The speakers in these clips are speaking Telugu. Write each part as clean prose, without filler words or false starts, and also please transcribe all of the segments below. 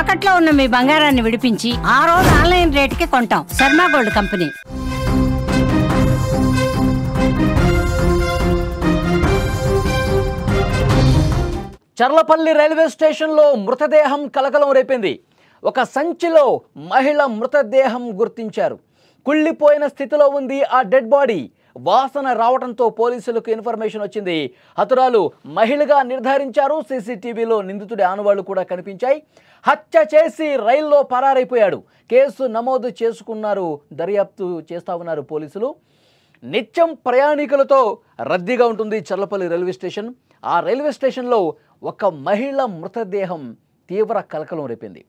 తాకట్లో ఉన్న మీ బంగారాన్ని విడిపించి ఆ రోజు ఆన్లైన్ రేటుకి కొంటాం. Sharma gold company. Charlapalli railway స్టేషన్లో మృతదేహం కలకలం రేపింది. ఒక సంచిలో మహిళ మృతదేహం గుర్తించారు. కుళ్ళిపోయిన స్థితిలో ఉంది ఆ డెడ్ బాడీ. వాసన రావడంతో పోలీసులకు ఇన్ఫర్మేషన్ వచ్చింది. హతురాలు మహిళగా నిర్ధారించారు. సీసీటీవీలో నిందితుడి ఆనవాళ్లు కూడా కనిపించాయి. హత్య చేసి రైల్లో పరారైపోయాడు. కేసు నమోదు చేసుకున్నారు. దర్యాప్తు చేస్తా ఉన్నారు పోలీసులు. నిత్యం ప్రయాణికులతో రద్దీగా ఉంటుంది చర్లపల్లి రైల్వే స్టేషన్. ఆ రైల్వే స్టేషన్లో ఒక మహిళ మృతదేహం తీవ్ర కలకలం రేపింది.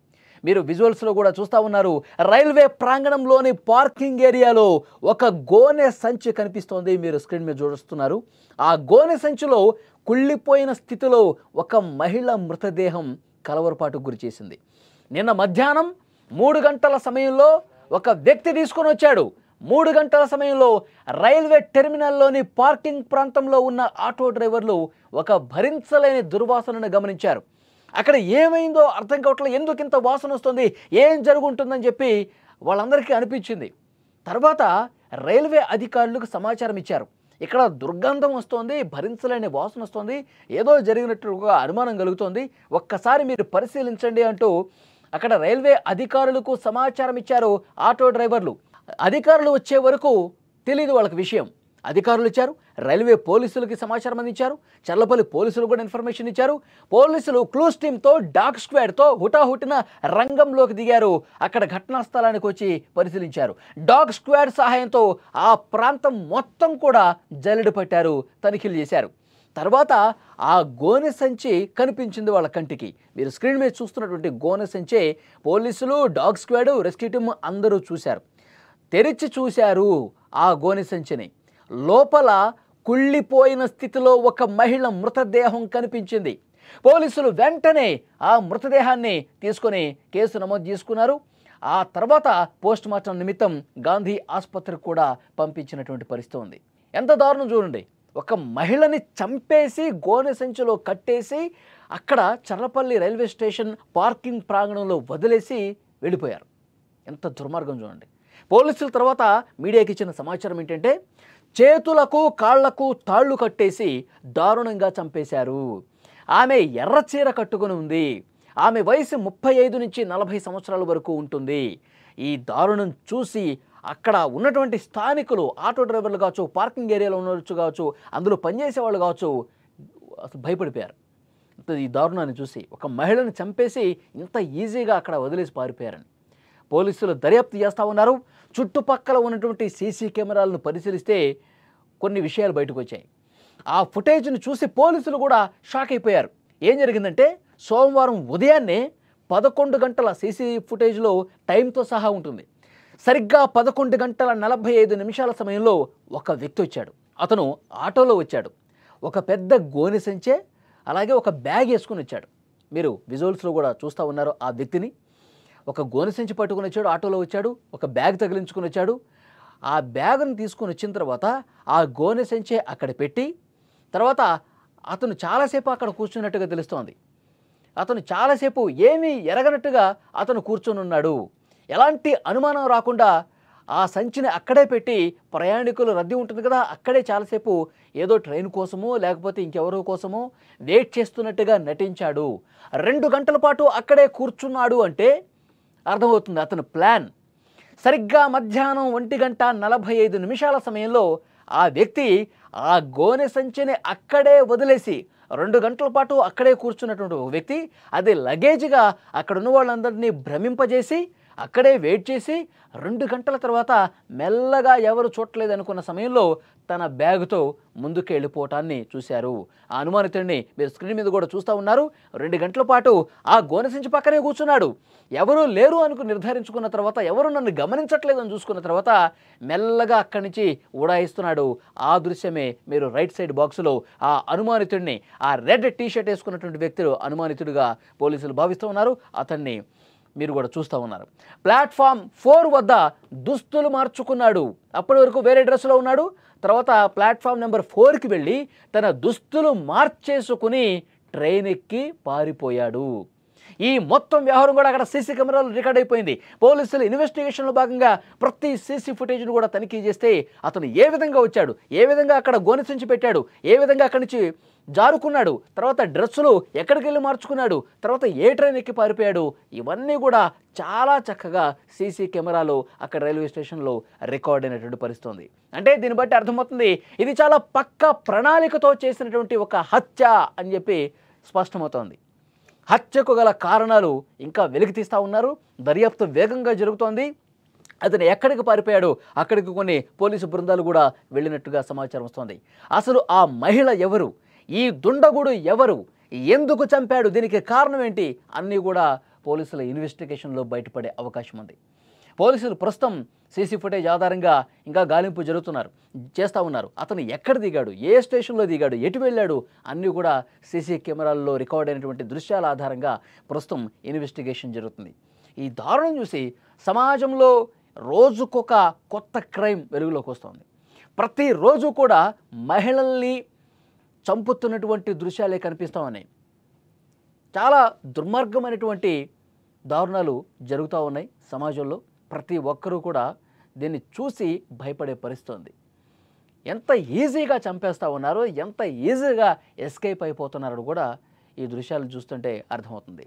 మీరు విజువల్స్లో కూడా చూస్తూ ఉన్నారు. రైల్వే ప్రాంగణంలోని పార్కింగ్ ఏరియాలో ఒక గోనె సంచి కనిపిస్తోంది. మీరు స్క్రీన్ మీద చూస్తున్నారు. ఆ గోనె సంచిలో కుళ్ళిపోయిన స్థితిలో ఒక మహిళ మృతదేహం కలవరపాటుకు గురి చేసింది. నిన్న మధ్యాహ్నం 3 గంటల సమయంలో ఒక వ్యక్తి తీసుకొని వచ్చాడు. 3 గంటల సమయంలో రైల్వే టెర్మినల్లోని పార్కింగ్ ప్రాంతంలో ఉన్న ఆటో డ్రైవర్లు ఒక భరించలేని దుర్వాసనను గమనించారు. అక్కడ ఏమైందో అర్థం కావట్లేదు. ఎందుకు ఇంత వాసన వస్తుంది, ఏం జరుగుంటుందని చెప్పి వాళ్ళందరికీ అనిపించింది. తర్వాత రైల్వే అధికారులకు సమాచారం ఇచ్చారు. ఇక్కడ దుర్గంధం వస్తోంది, భరించలేని వాసన వస్తుంది, ఏదో జరిగినట్టుగా అనుమానం కలుగుతోంది, ఒక్కసారి మీరు పరిశీలించండి అంటూ అక్కడ రైల్వే అధికారులకు సమాచారం ఇచ్చారు ఆటో డ్రైవర్లు. అధికారులు వచ్చే వరకు తెలియదు వాళ్ళకి విషయం. అధికారులు ఇచ్చారు, రైల్వే పోలీసులకి సమాచారం అందించారు, చర్లపల్లి పోలీసులు కూడా ఇన్ఫర్మేషన్ ఇచ్చారు. పోలీసులు క్లూస్ టీమ్తో డాగ్ స్క్వాడ్తో హుటాహుటిన రంగంలోకి దిగారు. అక్కడ ఘటనా స్థలానికి వచ్చి పరిశీలించారు. డాగ్ స్క్వాడ్ సహాయంతో ఆ ప్రాంతం మొత్తం కూడా జల్లెడ పట్టారు, తనిఖీలు చేశారు. తర్వాత ఆ గోనె సంచి కనిపించింది వాళ్ళ కంటికి. మీరు స్క్రీన్ మీద చూస్తున్నటువంటి గోనె సంచే పోలీసులు, డాగ్ స్క్వాడ్, రెస్క్యూ టీమ్ అందరూ చూశారు. తెరిచి చూశారు ఆ గోనె సంచిని. లోపల కుళ్ళిపోయిన స్థితిలో ఒక మహిళ మృతదేహం కనిపించింది. పోలీసులు వెంటనే ఆ మృతదేహాన్ని తీసుకొని కేసు నమోదు చేసుకున్నారు. ఆ తర్వాత పోస్ట్ మార్టం నిమిత్తం గాంధీ ఆసుపత్రికి కూడా పంపించినటువంటి పరిస్థితి ఉంది. ఎంత దారుణం చూడండి. ఒక మహిళని చంపేసి గోనె సంచిలో కట్టేసి అక్కడ చర్లపల్లి రైల్వే స్టేషన్ పార్కింగ్ ప్రాంగణంలో వదిలేసి వెళ్ళిపోయారు. ఎంత దుర్మార్గం చూడండి. పోలీసుల తర్వాత మీడియాకి ఇచ్చిన సమాచారం ఏంటంటే చేతులకు కాళ్లకు తాళ్లు కట్టేసి దారుణంగా చంపేశారు. ఆమె ఎర్ర చీర కట్టుకుని ఉంది. ఆమె వయసు 35 నుంచి 40 సంవత్సరాల వరకు ఉంటుంది. ఈ దారుణం చూసి అక్కడ ఉన్నటువంటి స్థానికులు, ఆటో డ్రైవర్లు కావచ్చు, పార్కింగ్ ఏరియాలో ఉండవచ్చు కావచ్చు, అందులో పనిచేసే వాళ్ళు కావచ్చు, భయపడిపోయారు. ఈ దారుణాన్ని చూసి ఒక మహిళను చంపేసి ఇంత ఈజీగా అక్కడ వదిలేసి పారిపోయారని పోలీసులు దర్యాప్తు చేస్తూ ఉన్నారు. చుట్టుపక్కల ఉన్నటువంటి సీసీ కెమెరాలను పరిశీలిస్తే కొన్ని విషయాలు బయటకు వచ్చాయి. ఆ ఫుటేజ్ను చూసి పోలీసులు కూడా షాక్ అయిపోయారు. ఏం జరిగిందంటే సోమవారం ఉదయాన్నే 11 గంటల సీసీ ఫుటేజ్లో టైంతో సహా ఉంటుంది. సరిగ్గా 11 గంటల 45 నిమిషాల సమయంలో ఒక వ్యక్తి వచ్చాడు. అతను ఆటోలో వచ్చాడు. ఒక పెద్ద గోనె సంచే అలాగే ఒక బ్యాగ్ వేసుకుని వచ్చాడు. మీరు విజువల్స్లో కూడా చూస్తూ ఉన్నారు ఆ వ్యక్తిని. ఒక గోనె సంచి పట్టుకుని వచ్చాడు, ఆటోలో వచ్చాడు, ఒక బ్యాగ్ తగిలించుకుని వచ్చాడు. ఆ బ్యాగ్ను తీసుకుని వచ్చిన తర్వాత ఆ గోనె సంచి అక్కడ పెట్టి తర్వాత అతను చాలాసేపు అక్కడ కూర్చున్నట్టుగా తెలుస్తోంది. అతను చాలాసేపు ఏమీ ఎరగనట్టుగా అతను కూర్చొని ఉన్నాడు. ఎలాంటి అనుమానం రాకుండా ఆ సంచిని అక్కడే పెట్టి ప్రయాణికులు రద్దీ ఉంటుంది కదా, అక్కడే చాలాసేపు ఏదో ట్రైన్ కోసమో లేకపోతే ఇంకెవరో కోసమో వెయిట్ చేస్తున్నట్టుగా నటించాడు. 2 గంటల పాటు అక్కడే కూర్చున్నాడు అంటే అర్థమవుతుంది అతను ప్లాన్. సరిగ్గా మధ్యాహ్నం 1:45 సమయంలో ఆ వ్యక్తి ఆ గోనె సంచిని అక్కడే వదిలేసి 2 గంటల పాటు అక్కడే కూర్చున్నటువంటి ఒక వ్యక్తి అది లగేజ్గా అక్కడ ఉన్న వాళ్ళందరినీ భ్రమింపజేసి అక్కడే వెయిట్ చేసి 2 గంటల తర్వాత మెల్లగా ఎవరు చూడలేదు అనుకున్న సమయంలో తన బ్యాగుతో ముందుకు వెళ్ళిపోవటాన్ని చూశారు. ఆ అనుమానితుడిని మీరు స్క్రీన్ మీద కూడా చూస్తూ ఉన్నారు. 2 గంటల పాటు ఆ గోనె సంచి పక్కనే కూర్చున్నాడు. ఎవరూ లేరు అనుకు నిర్ధారించుకున్న తర్వాత, ఎవరు నన్ను గమనించట్లేదని చూసుకున్న తర్వాత మెల్లగా అక్కడి నుంచి ఉడాయిస్తున్నాడు. ఆ దృశ్యమే మీరు రైట్ సైడ్ బాక్సులో ఆ అనుమానితుడిని, ఆ రెడ్ టీషర్ట్ వేసుకున్నటువంటి వ్యక్తులు అనుమానితుడిగా పోలీసులు భావిస్తూ ఉన్నారు. అతన్ని మీరు కూడా చూస్తూ ఉన్నారు. ప్లాట్ఫామ్ 4 వద్ద దుస్తులు మార్చుకున్నాడు. అప్పటి వరకు వేరే డ్రెస్సులో ఉన్నాడు. తర్వాత ప్లాట్ఫామ్ నెంబర్ 4కి వెళ్ళి తన దుస్తులు మార్చేసుకుని ట్రైన్ ఎక్కి పారిపోయాడు. ఈ మొత్తం వ్యవహారం కూడా అక్కడ సీసీ కెమెరాలు రికార్డ్ అయిపోయింది. పోలీసులు ఇన్వెస్టిగేషన్లో భాగంగా ప్రతి సీసీ ఫుటేజ్ను కూడా తనిఖీ చేస్తే అతను ఏ విధంగా వచ్చాడు, ఏ విధంగా అక్కడ గోనెసించి పెట్టాడు, ఏ విధంగా అక్కడి నుంచి జారుకున్నాడు, తర్వాత డ్రెస్సులు ఎక్కడికి వెళ్ళి మార్చుకున్నాడు, తర్వాత ఏ ట్రైన్ ఎక్కి పారిపోయాడు, ఇవన్నీ కూడా చాలా చక్కగా సీసీ కెమెరాలో అక్కడ రైల్వే స్టేషన్లో రికార్డ్ అయినటువంటి పరిస్థితి ఉంది. అంటే దీన్ని బట్టి అర్థమవుతుంది ఇది చాలా పక్క ప్రణాళికతో చేసినటువంటి ఒక హత్య అని చెప్పి స్పష్టమవుతోంది. హత్యకు గల కారణాలు ఇంకా వెలికి తీస్తూ ఉన్నారు. దర్యాప్తు వేగంగా జరుగుతోంది. అతను ఎక్కడికి పారిపోయాడు, అక్కడికి కొన్ని పోలీసు బృందాలు కూడా వెళ్ళినట్టుగా సమాచారం వస్తోంది. అసలు ఆ మహిళ ఎవరు, ఈ దుండగుడు ఎవరు, ఎందుకు చంపాడు, దీనికి కారణం ఏంటి అన్నీ కూడా పోలీసుల ఇన్వెస్టిగేషన్లో బయటపడే అవకాశం ఉంది. పోలీసులు ప్రస్తుతం సీసీ ఫుటేజ్ ఆధారంగా ఇంకా గాలింపు చేస్తూ ఉన్నారు. అతను ఎక్కడ దిగాడు, ఏ స్టేషన్లో దిగాడు, ఎటు వెళ్ళాడు అన్నీ కూడా సీసీ కెమెరాల్లో రికార్డ్ అయినటువంటి దృశ్యాల ఆధారంగా ప్రస్తుతం ఇన్వెస్టిగేషన్ జరుగుతుంది. ఈ దారుణం చూసి సమాజంలో రోజుకొక కొత్త క్రైమ్ వెలుగులోకి వస్తుంది. ప్రతిరోజు కూడా మహిళల్ని చంపుతున్నటువంటి దృశ్యాలే కనిపిస్తూ ఉన్నాయి. చాలా దుర్మార్గమైనటువంటి దారుణాలు జరుగుతూ ఉన్నాయి సమాజంలో. ప్రతి ఒక్కరూ కూడా దీన్ని చూసి భయపడే పరిస్థితి ఉంది. ఎంత ఈజీగా చంపేస్తూ ఉన్నారో, ఎంత ఈజీగా ఎస్కేప్ అయిపోతున్నారో కూడా ఈ దృశ్యాలు చూస్తుంటే అర్థమవుతుంది.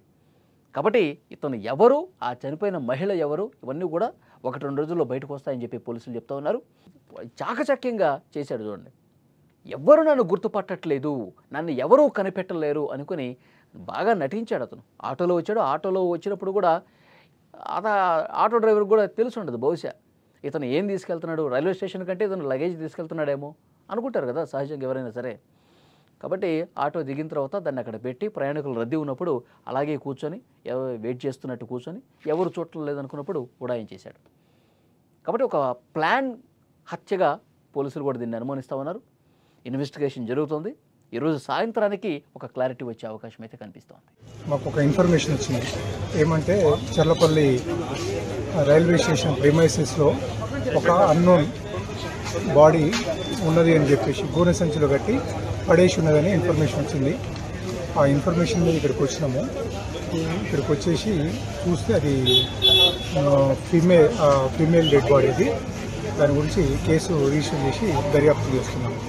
కాబట్టి ఇతను ఎవరు, ఆ చనిపోయిన మహిళ ఎవరు, ఇవన్నీ కూడా 1-2 రోజుల్లో బయటకు వస్తాయని చెప్పి పోలీసులు చెప్తూ ఉన్నారు. చాకచక్యంగా చేశాడు చూడండి. ఎవ్వరు నన్ను గుర్తుపట్టట్లేదు, నన్ను ఎవరూ కనిపెట్టలేరు అనుకుని బాగా నటించాడు అతను. ఆటోలో వచ్చాడు. ఆటోలో వచ్చినప్పుడు కూడా ఆటో డ్రైవర్ కూడా తెలిసి ఉండదు బహుశా ఇతను ఏం తీసుకెళ్తున్నాడు, రైల్వే స్టేషన్ కంటే ఇతను లగేజ్ తీసుకెళ్తున్నాడేమో అనుకుంటారు కదా సహజంగా ఎవరైనా సరే. కాబట్టి ఆటో దిగిన తర్వాత దాన్ని అక్కడ పెట్టి ప్రయాణికులు రద్దీ ఉన్నప్పుడు అలాగే కూర్చొని వెయిట్ చేస్తున్నట్టు కూర్చొని ఎవరు చూడటం లేదనుకున్నప్పుడు ఉడాయించేశాడు. కాబట్టి ఒక ప్లాన్ హత్యగా పోలీసులు కూడా దీన్ని అనుమానిస్తూ ఉన్నారు. ఇన్వెస్టిగేషన్ జరుగుతుంది. ఈరోజు సాయంత్రానికి ఒక క్లారిటీ వచ్చే అవకాశం అయితే కనిపిస్తోంది. మాకు ఒక ఇన్ఫర్మేషన్ వచ్చింది. ఏమంటే చర్లపల్లి రైల్వే స్టేషన్ ప్రిమైసెస్లో ఒక అన్నోన్ బాడీ ఉన్నది అని చెప్పేసి గోనె సంచిలో కట్టి పడేసి ఉన్నదని ఇన్ఫర్మేషన్ వచ్చింది. ఆ ఇన్ఫర్మేషన్ మీద ఇక్కడికి వచ్చినాము. ఇక్కడికి వచ్చేసి చూస్తే అది ఫీమేల్ డెడ్ బాడీ అది. దాని గురించి కేసు రిజిస్టర్ చేసి దర్యాప్తు చేస్తున్నాము.